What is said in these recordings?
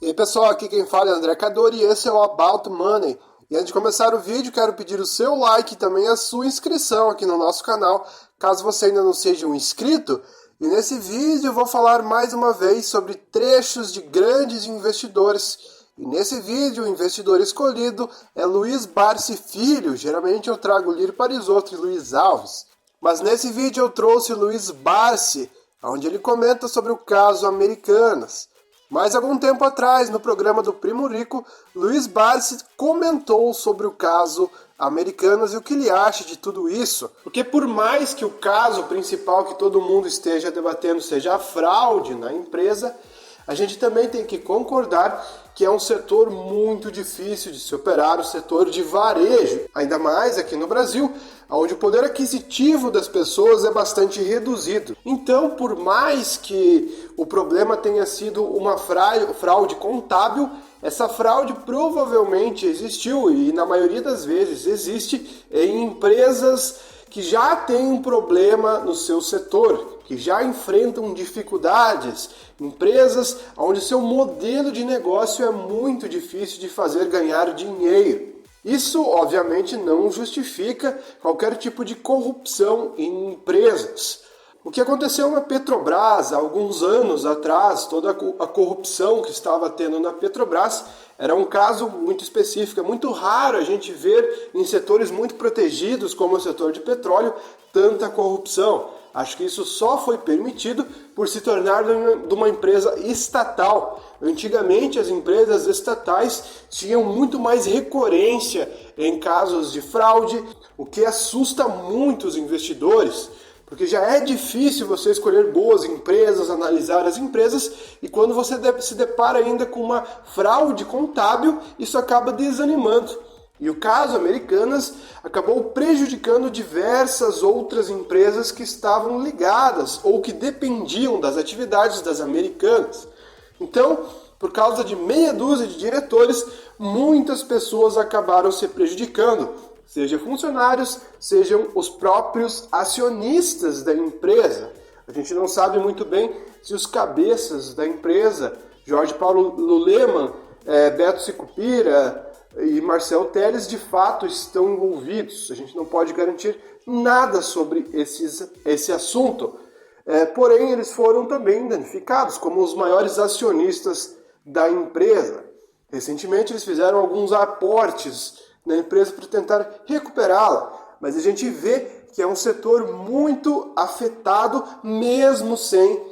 E aí pessoal, aqui quem fala é André Cadori e esse é o About Money. E antes de começar o vídeo, quero pedir o seu like e também a sua inscrição aqui no nosso canal, caso você ainda não seja um inscrito. E nesse vídeo eu vou falar mais uma vez sobre trechos de grandes investidores. E nesse vídeo o investidor escolhido é Luiz Barsi Filho, geralmente eu trago Lírio Parisotto e Luiz Alves. Mas nesse vídeo eu trouxe Luiz Barsi, onde ele comenta sobre o caso Americanas. Mas algum tempo atrás, no programa do Primo Rico, Luiz Barsi comentou sobre o caso Americanas e o que ele acha de tudo isso. Porque por mais que o caso principal que todo mundo esteja debatendo seja a fraude na empresa, a gente também tem que concordar que é um setor muito difícil de se operar, o setor de varejo, ainda mais aqui no Brasil, onde o poder aquisitivo das pessoas é bastante reduzido. Então, por mais que o problema tenha sido uma fraude contábil, essa fraude provavelmente existiu e na maioria das vezes existe em empresas que já têm um problema no seu setor, que já enfrentam dificuldades, empresas onde seu modelo de negócio é muito difícil de fazer ganhar dinheiro. Isso, obviamente, não justifica qualquer tipo de corrupção em empresas. O que aconteceu na Petrobras há alguns anos atrás, toda a corrupção que estava tendo na Petrobras, era um caso muito específico. É muito raro a gente ver em setores muito protegidos, como o setor de petróleo, tanta corrupção. Acho que isso só foi permitido por se tornar de uma empresa estatal. Antigamente, as empresas estatais tinham muito mais recorrência em casos de fraude, o que assusta muito os investidores, porque já é difícil você escolher boas empresas, analisar as empresas, e quando você se depara ainda com uma fraude contábil, isso acaba desanimando. E o caso Americanas acabou prejudicando diversas outras empresas que estavam ligadas ou que dependiam das atividades das Americanas. Então, por causa de meia dúzia de diretores, muitas pessoas acabaram se prejudicando, seja funcionários, sejam os próprios acionistas da empresa. A gente não sabe muito bem se os cabeças da empresa, Jorge Paulo Lemann, Beto Sicupira e Marcel Telles, de fato estão envolvidos. A gente não pode garantir nada sobre esse assunto. Porém, eles foram também danificados como os maiores acionistas da empresa. Recentemente, eles fizeram alguns aportes na empresa para tentar recuperá-la, mas a gente vê que é um setor muito afetado, mesmo sem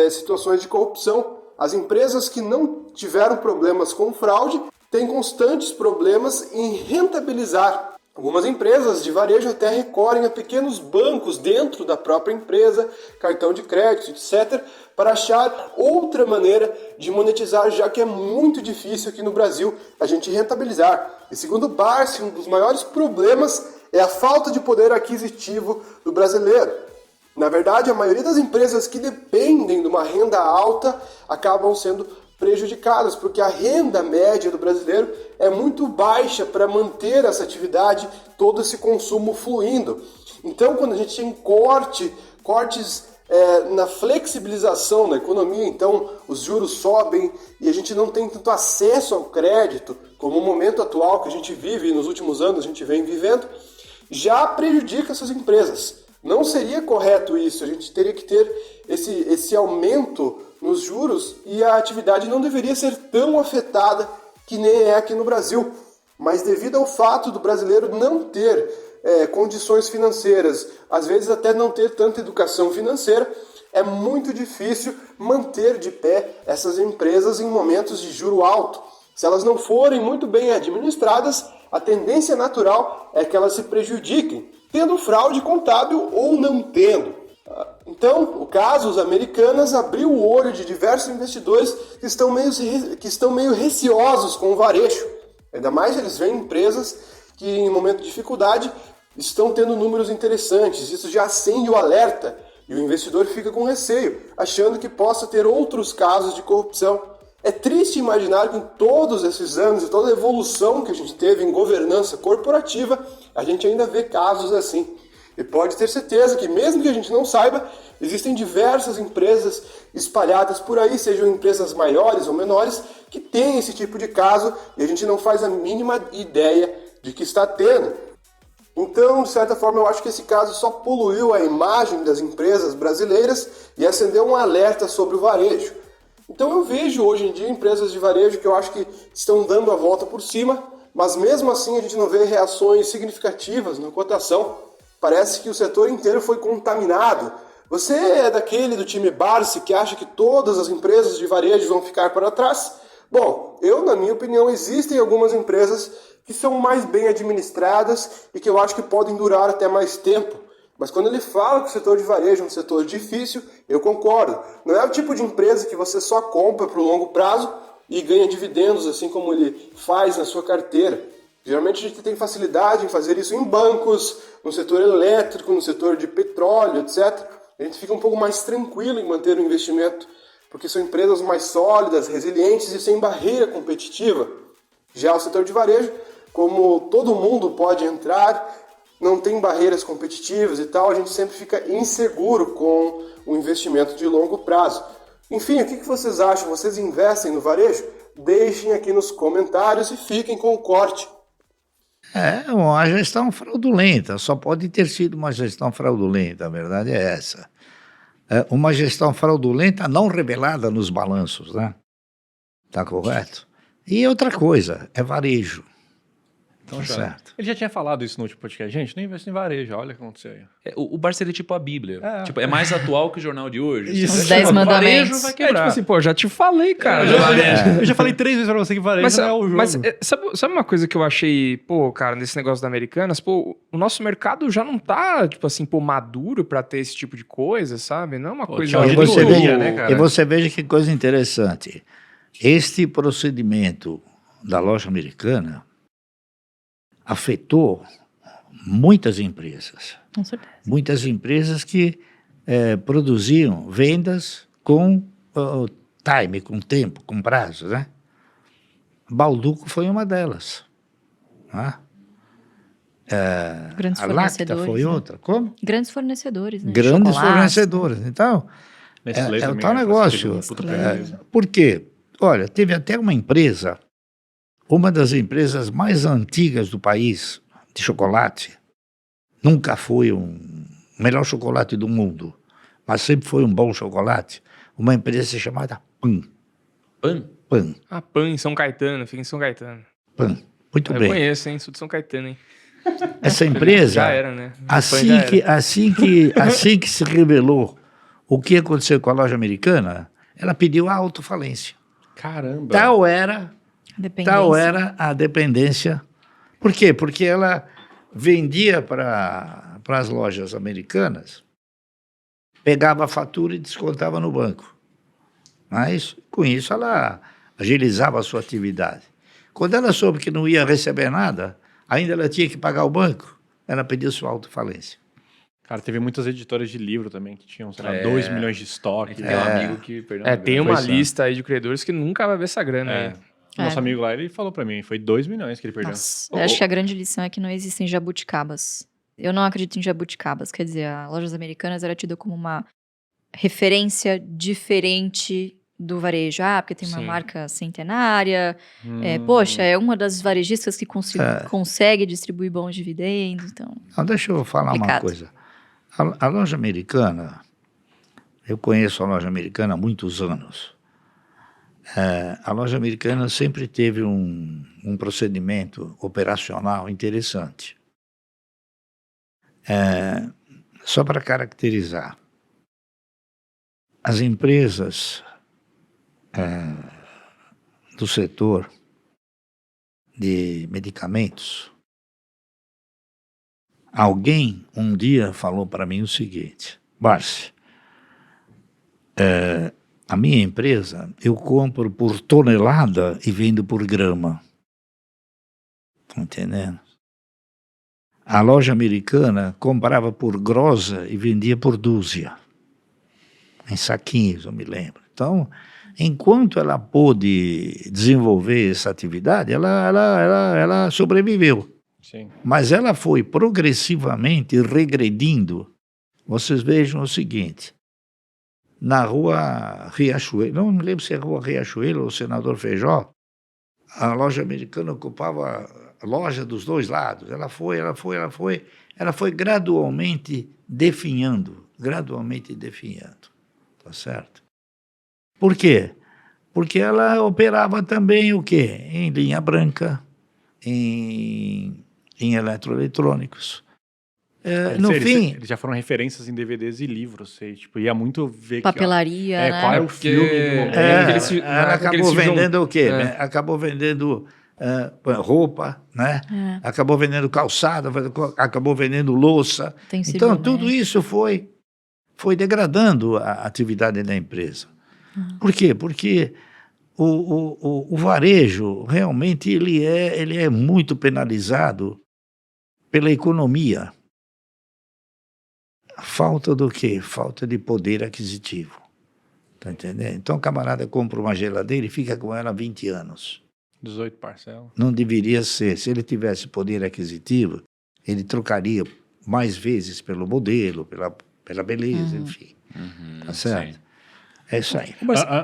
situações de corrupção. As empresas que não tiveram problemas com fraude têm constantes problemas em rentabilizar. Algumas empresas de varejo até recorrem a pequenos bancos dentro da própria empresa, cartão de crédito, etc., para achar outra maneira de monetizar, já que é muito difícil aqui no Brasil a gente rentabilizar. E segundo Barsi, um dos maiores problemas é a falta de poder aquisitivo do brasileiro. Na verdade, a maioria das empresas que dependem de uma renda alta acabam sendo prejudicadas, porque a renda média do brasileiro é muito baixa para manter essa atividade, todo esse consumo fluindo. Então, quando a gente tem cortes na flexibilização da economia, então os juros sobem e a gente não tem tanto acesso ao crédito, como o momento atual que a gente vive e nos últimos anos a gente vem vivendo, já prejudica essas empresas. Não seria correto isso, a gente teria que ter esse aumento nos juros e a atividade não deveria ser tão afetada que nem é aqui no Brasil. Mas devido ao fato do brasileiro não ter condições financeiras, às vezes até não ter tanta educação financeira, é muito difícil manter de pé essas empresas em momentos de juro alto. Se elas não forem muito bem administradas, a tendência natural é que elas se prejudiquem, tendo fraude contábil ou não tendo. Então, o caso das Americanas abriu o olho de diversos investidores que estão meio receosos com o varejo. Ainda mais eles veem empresas que, em momento de dificuldade, estão tendo números interessantes. Isso já acende o alerta e o investidor fica com receio, achando que possa ter outros casos de corrupção. É triste imaginar que em todos esses anos e toda a evolução que a gente teve em governança corporativa, a gente ainda vê casos assim. E pode ter certeza que, mesmo que a gente não saiba, existem diversas empresas espalhadas por aí, sejam empresas maiores ou menores, que tem esse tipo de caso e a gente não faz a mínima ideia de que está tendo. Então, de certa forma, eu acho que esse caso só poluiu a imagem das empresas brasileiras e acendeu um alerta sobre o varejo. Então eu vejo hoje em dia empresas de varejo que eu acho que estão dando a volta por cima, mas mesmo assim a gente não vê reações significativas na cotação. Parece que o setor inteiro foi contaminado. Você é daquele do time Barsi que acha que todas as empresas de varejo vão ficar para trás? Bom, na minha opinião, existem algumas empresas que são mais bem administradas e que eu acho que podem durar até mais tempo. Mas quando ele fala que o setor de varejo é um setor difícil, eu concordo. Não é o tipo de empresa que você só compra para o longo prazo e ganha dividendos, assim como ele faz na sua carteira. Geralmente a gente tem facilidade em fazer isso em bancos, no setor elétrico, no setor de petróleo, etc. A gente fica um pouco mais tranquilo em manter o investimento, porque são empresas mais sólidas, resilientes e sem barreira competitiva. Já o setor de varejo, como todo mundo pode entrar, não tem barreiras competitivas e tal, a gente sempre fica inseguro com o investimento de longo prazo. Enfim, o que vocês acham? Vocês investem no varejo? Deixem aqui nos comentários e fiquem com o corte. É uma gestão fraudulenta, só pode ter sido uma gestão fraudulenta, a verdade é essa. É uma gestão fraudulenta não revelada nos balanços, né? Tá correto? E outra coisa, é varejo. Então, certo. Ele já tinha falado isso no último podcast. Gente, não investe em varejo, olha o que aconteceu aí. O Barça é tipo a Bíblia. É mais atual que o jornal de hoje. Os 10 mandamentos. Varejo vai quebrar. Tipo assim, já te falei, cara. Eu já falei 3 vezes pra você que varejo não é o jogo. Mas sabe uma coisa que eu achei, cara, nesse negócio da Americanas? O nosso mercado já não tá, tipo assim, maduro pra ter esse tipo de coisa, sabe? Não é uma coisa... E você, veja, né, cara? E você veja que coisa interessante. Este procedimento da loja americana afetou muitas empresas. Com certeza. Muitas empresas que produziam vendas com time, com tempo, com prazo, né? Balduco foi uma delas. Né? Grandes A Lacta fornecedores, foi né? outra. Como? Grandes fornecedores, né? Grandes Chocolate, fornecedores. Então, Nestlé é o também, tal negócio. Puta prejuízo. Por quê? Olha, teve até uma empresa, uma das empresas mais antigas do país, de chocolate, nunca foi o melhor chocolate do mundo, mas sempre foi um bom chocolate, uma empresa chamada Pan. Pan? Pan. Pan em São Caetano, fica em São Caetano. Pan. Muito Eu bem. conheço, hein? Sou de São Caetano, hein? Essa empresa, Já era, né? assim que se revelou o que aconteceu com a loja americana, ela pediu a autofalência. Caramba. Tal era Dependência. a dependência. Por quê? Porque ela vendia para as lojas americanas, pegava a fatura e descontava no banco. Mas, com isso, ela agilizava a sua atividade. Quando ela soube que não ia receber nada, ainda ela tinha que pagar o banco, ela pediu sua autofalência. Cara, teve muitas editoras de livro também que tinham, sei lá, 2 milhões de estoque. Tem um amigo que perdeu uma Tem grana. uma Foi isso, lista aí de credores que nunca vai ver essa grana aí. Nosso amigo lá, ele falou pra mim, foi 2 milhões que ele perdeu. Nossa, eu acho que a grande lição é que não existem jabuticabas. Eu não acredito em jabuticabas. Quer dizer, a Lojas Americanas era tida como uma referência diferente do varejo. Porque tem uma Sim. marca centenária. Poxa, é uma das varejistas que consegue distribuir bons dividendos. Então, Não, deixa eu falar uma Complicado. coisa. A loja americana, eu conheço a loja americana há muitos anos. A loja americana sempre teve um procedimento operacional interessante. Só para caracterizar, as empresas do setor de medicamentos, alguém um dia falou para mim o seguinte: Barsi, a minha empresa, eu compro por tonelada e vendo por grama. Estão entendendo? A loja americana comprava por grossa e vendia por dúzia. Em saquinhos, eu me lembro. Então, enquanto ela pôde desenvolver essa atividade, ela sobreviveu. Sim. Mas ela foi progressivamente regredindo. Vocês vejam o seguinte: na rua Riachuelo, não me lembro se é rua Riachuelo ou Senador Feijó, a loja americana ocupava a loja dos dois lados. Ela foi gradualmente definhando, tá certo? Por quê? Porque ela operava também o quê? Em linha branca, em eletroeletrônicos. Eles já foram referências em DVDs e livros, sei. Tipo, ia muito ver Papelaria, né? qual é o filme do momento. Ela acabou vendendo o quê? Acabou vendendo roupa, né? Acabou vendendo calçada, acabou vendendo louça. Então, tudo isso foi degradando a atividade da empresa. Por quê? Porque o varejo, realmente, ele é muito penalizado pela economia. Falta do quê? Falta de poder aquisitivo. Tá entendendo? Então, o camarada compra uma geladeira e fica com ela 20 anos. 18 parcelas. Não deveria ser. Se ele tivesse poder aquisitivo, ele trocaria mais vezes pelo modelo, pela beleza, enfim. Tá certo? Sim. É isso aí. Mas